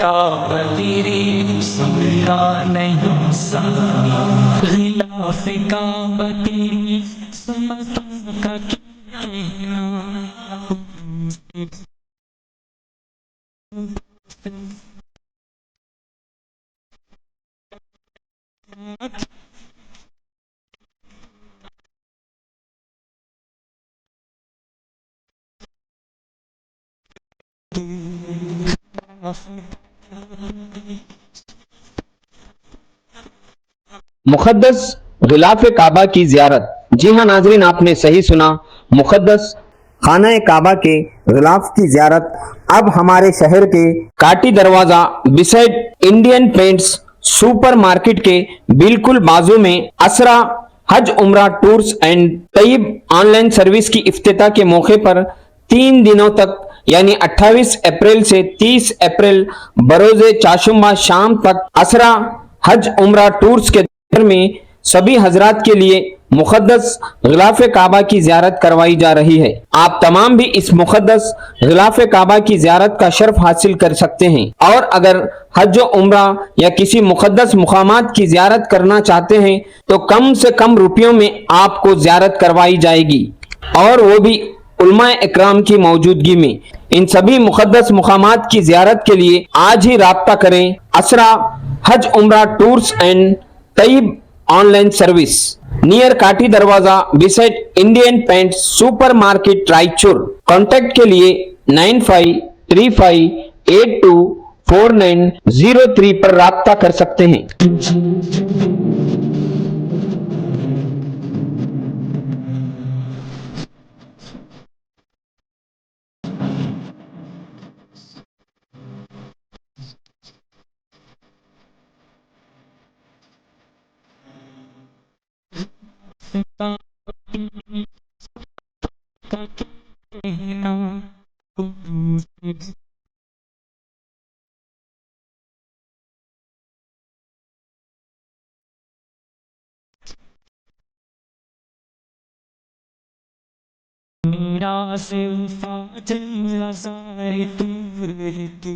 का वजीरी सुनता नहीं सानी खिलाफ काबा की समतों का कहना मुक़द्दस ग़िलाफ़ काबा की ज़ियारत। जी हाँ नाज़रीन, आपने सही सुना, मुक़द्दस खाना काबा के ग़िलाफ़ की ज़ियारत अब हमारे शहर के Kati Darwaza beside Indian paints super market के बिल्कुल बाजू में Asra Hajj Umrah tours and Taiyab online service की इफ्तिताह के मौके पर 3 दिनों तक यानी 28 अप्रैल से 30 अप्रैल बरोज़े चाशुम्मा शाम तक असरा हज उम्रा टूर्स के दर में सभी हजरात के लिए मुक़द्दस ग़िलाफ़ काबा की ज़ियारत करवाई जा रही है। आप तमाम भी इस मुक़द्दस ग़िलाफ़ काबा की ज़ियारत का शर्फ हासिल कर सकते हैं और अगर हज उम्रा या किसी मुक़द्दस मुक़ामात की ज़ियारत करना चाहते हैं तो कम से कम रुपयों में आपको ज़ियारत करवाई जाएगी और वो भी उलमाए इकराम की मौजूदगी में। इन सभी मुक़द्दस मुक़ामात की ज़ियारत के लिए आज ही राब्ता करें Asra Hajj Umrah tours and Taiyab online service near Kati Darwaza beside Indian paint super market Raichur. Contact के लिए 9535824903 पर राब्ता कर सकते हैं। मेरा सिल्फा जल सारे दूर की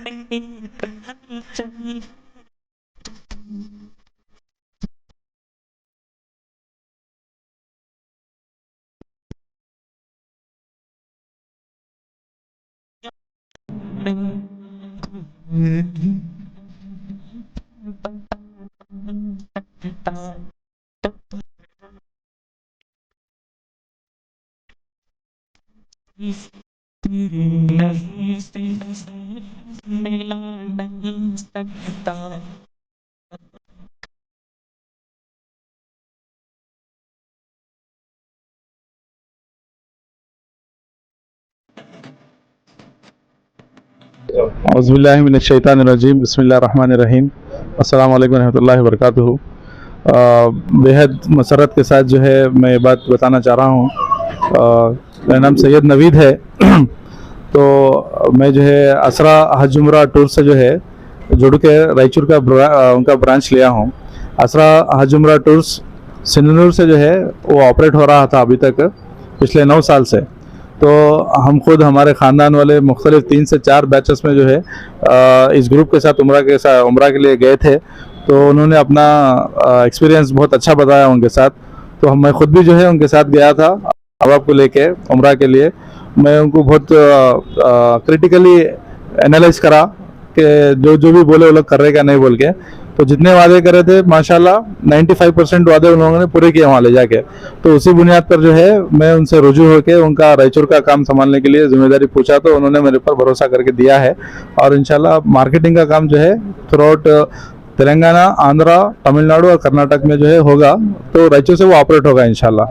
नहीं से मिला नहीं सकता। औज़ुबिल्लाहिमिनश्शैतानिर्रजीम बिस्मिल्लाहिर्रहमानिर्रहीम अस्सलामु अलैकुम रहमतुल्लाहि व बरकातुहू। बेहद मसरत के साथ जो है मैं ये बात बताना चाह रहा हूँ। मेरा नाम सैयद नवीद है। तो मैं जो है असरा हज उम्रा टूर से जो है जुड़ के रायचूर का उनका ब्रांच लिया हूँ। असरा हज उम्रा टूर्स सिंधनूर से जो है वो ऑपरेट हो रहा था अभी तक पिछले 9 साल से। तो हम खुद हमारे ख़ानदान वाले मुख्तलिफ 3 से 4 बैचेस में जो है इस ग्रुप के साथ उम्रा के लिए गए थे। तो उन्होंने अपना एक्सपीरियंस बहुत अच्छा बताया उनके साथ। तो मैं खुद भी जो है उनके साथ गया था अहबाब को लेके उम्रा के लिए। मैं उनको बहुत क्रिटिकली एनालाइज करा कि जो जो भी बोले वो लोग कर रहे क्या नहीं बोल के। तो जितने वादे करे थे माशाल्लाह 95% वादे उन लोगों ने पूरे किए वहाँ ले जाके। तो उसी बुनियाद पर जो है मैं उनसे रुजू होकर उनका रायचूर का काम संभालने के लिए जिम्मेदारी पूछा, तो उन्होंने मेरे पर भरोसा करके दिया है। और इंशाल्लाह मार्केटिंग का काम जो है थ्रू आउट तेलंगाना, आंध्रा, तमिलनाडु और कर्नाटक में जो है होगा, तो रायचूर से वो ऑपरेट होगा इंशाल्लाह।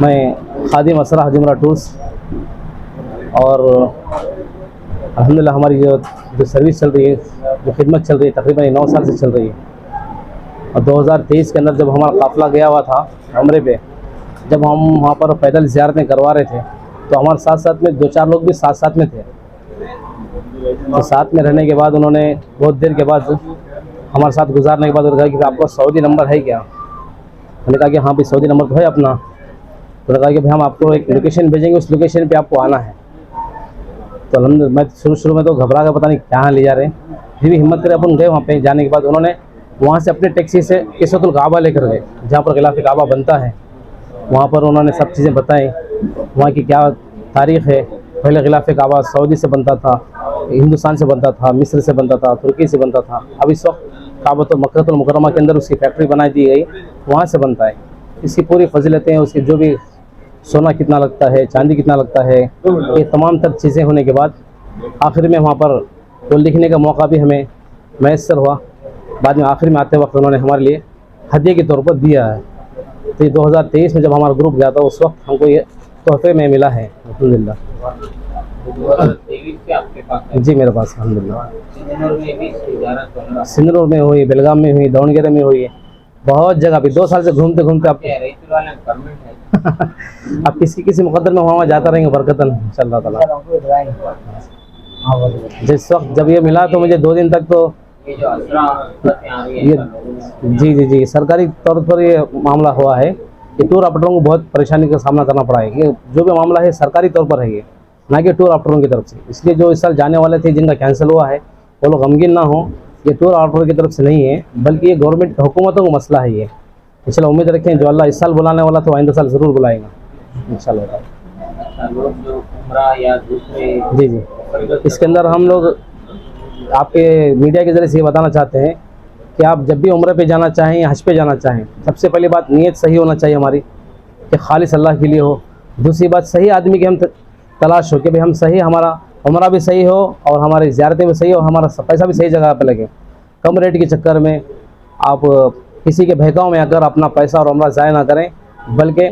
मैं खादिम असरा हजमरा टूर्स, और अल्हम्दुलिल्लाह हमारी जो सर्विस चल रही है, जो खिदमत चल रही है, तकरीबन 9 साल से चल रही है। और 2023 के अंदर जब हमारा काफ़िला गया हुआ था उम्रे पे, जब हम वहाँ पर पैदल ज़ियारतें करवा रहे थे, तो हमारे साथ साथ में 2-4 लोग भी साथ साथ में थे। तो साथ में रहने के बाद उन्होंने बहुत देर के बाद हमारे साथ गुजारने के बाद उन्होंने कहा कि आपका सऊदी नंबर है क्या? मैंने कहा कि हाँ भाई सऊदी नंबर तो है अपना। तो कहा कि भाई हम आपको एक लोकेशन भेजेंगे, उस लोकेशन पे आपको आना है। तो अल्हम्दुलिल्लाह मैं शुरू में तो घबरा कर पता नहीं कहाँ ले जा रहे हैं, फिर भी हिम्मत करे अपन गए वहाँ पे। जाने के बाद उन्होंने वहाँ से अपने टैक्सी से किस्वतुल काबा लेकर गए, जहाँ पर गिलाफ़ काबा बनता है। वहाँ पर उन्होंने सब चीज़ें बताई, वहाँ की क्या तारीख़ है। पहले गिलाफ़ काबा सऊदी से बनता था, हिंदुस्तान से बनता था, मिस्र से बनता था, तुर्की से बनता था। अब इस वक्त काबा तो मक्कातुल मुकर्रमा के अंदर उसकी फैक्ट्री बनाई दी गई, वहाँ से बनता है। इसकी पूरी फजीलतें, उसकी जो भी सोना कितना लगता है, चांदी कितना लगता है, ये तमाम तर चीज़ें होने के बाद आखिर में वहाँ पर वो लिखने का मौका भी हमें मैसर हुआ। बाद में आखिर में आते वक्त उन्होंने हमारे लिए हदिया के तौर पर दिया है। तो ये 2023 में जब हमारा ग्रुप गया था, उस वक्त हमको ये तोहफे में मिला है अल्हम्दुलिल्लाह। जी मेरे पास अल्हम्दुलिल्लाह सिंदूर में हुई, बेलगाम में हुई, दावणगेरे में हुई है, बहुत जगह पे 2 साल से घूमते घूमते आप आप किसी मुकद्दर में वहाँ जाता रहेंगे बरकतन इंशाअल्लाह ताला। जिस वक्त जब ये मिला तो मुझे 2 दिन तक तो ये जी सरकारी तौर पर ये मामला हुआ है कि टूर ऑपरेटरों को बहुत परेशानी का सामना करना पड़ा है। कि जो भी मामला है सरकारी तौर पर है, ये ना कि टूर ऑपरेटरों की तरफ से। इसलिए जो इस साल जाने वाले थे जिनका कैंसिल हुआ है, वो लोग गमगीन ना हो, ये टूर ऑपरेटर की तरफ से नहीं है, बल्कि ये गवर्नमेंट हुकूमतों का मसला है। ये इंशाल्लाह उम्मीद रखें जो अल्लाह इस साल बुलाने वाला तो आइंदा साल ज़रूर बुलाएगा इंशाल्लाह। जी इसके अंदर हम लोग आपके मीडिया के ज़रिए से ये बताना चाहते हैं कि आप जब भी उम्र पे जाना चाहें या हज पे जाना चाहें, सबसे पहली बात नीयत सही होना चाहिए हमारी, कि खालिस अल्लाह के लिए हो। दूसरी बात सही आदमी की हम तलाश हो कि भाई हम सही, हमारा उम्रा भी सही हो और हमारी ज़ियारतें भी सही हो, हमारा पैसा भी सही जगह पे लगे। कम रेट के चक्कर में आप किसी के बहकाव में आकर अपना पैसा और उम्रा ज़ाया ना करें, बल्कि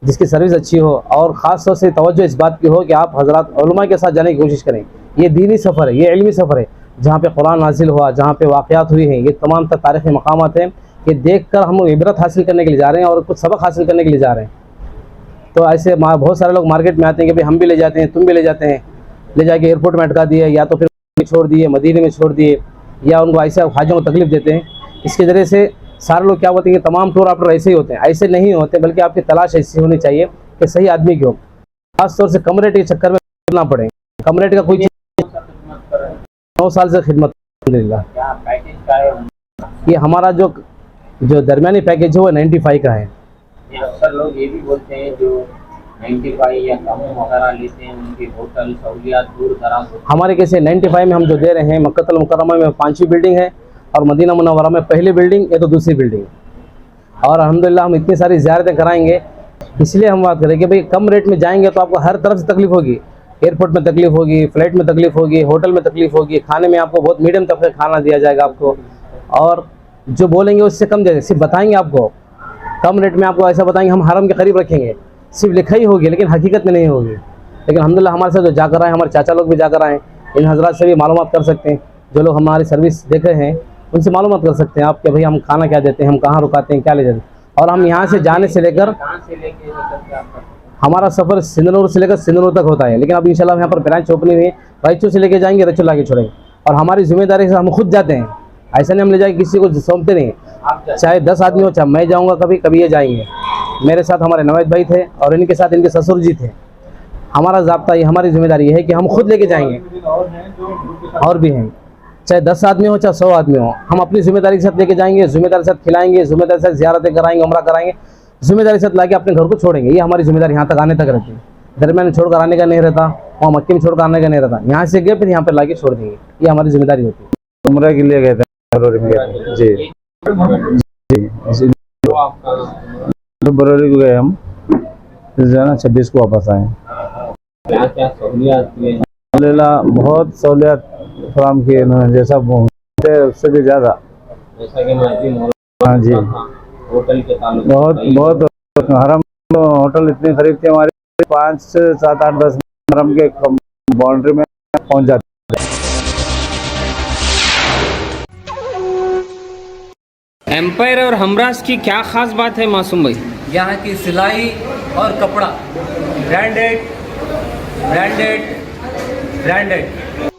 जिसकी सर्विस अच्छी हो और ख़ास तौर से तवज्जो इस बात की हो कि आप हज़रात उलमा के साथ जाने की कोशिश करें। ये दीनी सफ़र है, ये इल्मी सफ़र है, जहाँ पे कुरान नाजिल हुआ, जहाँ पे वाक़यात हुई हैं, ये तमाम तारीख़ी मकामात हैं कि देखकर हम इबरत हासिल करने के लिए जा रहे हैं और कुछ सबक हासिल करने के लिए जा रहे हैं। तो ऐसे बहुत सारे लोग मार्केट में आते हैं कि भाई हम भी ले जाते हैं, तुम भी ले जाते हैं, ले जाके एयरपोर्ट में अटका दिए या तो फिर छोड़ दिए, मदीने में छोड़ दिए, या उनको ऐसे हाजियों को तकलीफ देते हैं। इसके ज़रिए से सारे लोग क्या होते हैं कि तमाम टूर ऑपरेटर ऐसे ही होते हैं। ऐसे नहीं होते, बल्कि आपकी तलाश ऐसी होनी चाहिए कि सही आदमी की हो। खासतौर से कम रेट के चक्कर में करना पड़े। कम रेट का कोई 9 साल से खिदमत, अल्हम्दुलिल्लाह। ये हमारा जो दरमियानी पैकेज है वो 95 का है। अक्सर लोग ये भी बोलते हैं जो 95 या कम वगैरह लेते हैं उनकी होटल सहूलियात दूर दराज होती है। हमारे कैसे 95 में हम जो दे रहे हैं, मक्कतुल मुकर्रमा में 5वीं बिल्डिंग है और मदीना मुनव्वरा में पहली बिल्डिंग, ये तो दूसरी बिल्डिंग। और अल्हम्दुलिल्लाह हम इतनी सारी ज़ियारतें कराएंगे, इसलिए हम बात करें कि भाई कम रेट में जाएंगे तो आपको हर तरफ से तकलीफ होगी। एयरपोर्ट में तकलीफ होगी, फ्लाइट में तकलीफ होगी, होटल में तकलीफ होगी, खाने में आपको बहुत मीडियम तक खाना दिया जाएगा आपको। और जो बोलेंगे उससे कम देंगे, सिर्फ बताएंगे आपको कम रेट में, आपको ऐसा बताएंगे हम हरम के करीब रखेंगे, सिर्फ लिखाई होगी लेकिन हकीकत में नहीं होगी। लेकिन अल्हम्दुलिल्लाह हमारे साथ जो जाकर आए, हमारे चाचा लोग भी जाकर आए, इन हजरात से भी मालूमात कर सकते हैं। जो लोग हमारी सर्विस देख रहे हैं उनसे मालूमात कर सकते हैं आप कि भाई हम खाना क्या देते हैं, हम कहाँ रुकाते हैं, क्या ले जाते हैं। और हम यहाँ से जाने से लेकर कहाँ से लेके निकलते हैं आपका? हमारा सफ़र सिंधनूर से लेकर सिंधनूर तक होता है, लेकिन अब इंशाल्लाह यहाँ पर ब्रांच ओपनिंग हुई है, रायचूर से लेके जाएंगे, रायचूर लाके छोड़ेंगे। और हमारी जिम्मेदारी से हम खुद जाते हैं, ऐसा नहीं हम ले जाएंगे, किसी को सौंपते नहीं। चाहे 10 आदमी हो, चाहे मैं जाऊँगा कभी कभी ये जाएंगे। मेरे साथ हमारे नवेद भाई थे और इनके साथ इनके ससुर जी थे। हमारा ज़ाब्ता ये, हमारी जिम्मेदारी ये है कि हम खुद लेके जाएंगे। और भी हैं, चाहे 10 आदमी हो चाहे 100 आदमी हो, हम अपनी जिम्मेदारी के साथ लेके जाएंगे, जिम्मेदारी के साथ खिलाएंगे, जिम्मेदारी के साथ ज़ियारतें कराएंगे, उम्रा कराएंगे, जिम्मेदारी के साथ लाके अपने घर को छोड़ेंगे। ये हमारी जिम्मेदारी यहाँ तक आने तक रहती है। दरमियान में छोड़कर आने का नहीं रहता, वहाँ मक्के में छोड़कर आने का नहीं रहता। यहाँ से गए फिर यहाँ पर लाके छोड़ देंगे, ये हमारी जिम्मेदारी होती है। उम्र के लिए गए थे फरवरी में गए थे। जी जी, तो आपका फरवरी को गए हम, जो है ना 26 को वापस आए। क्या क्या सहूलियात हुए? अल्हम्दुलिल्लाह बहुत सहूलियत फराम की इन्होंने, जैसा बोलते उससे भी ज़्यादा। जैसा कि मैं हाँ जी, होटल के ताल्लुक बहुत हरम होटल इतनी खरीद थी हमारी, 5 7 8 10 हरम के बाउंड्री में पहुंच जाते। एम्पायर और हमराज की क्या खास बात है मासूम भाई? यहाँ की सिलाई और कपड़ा ब्रांडेड ब्रांडेड ब्रांडेड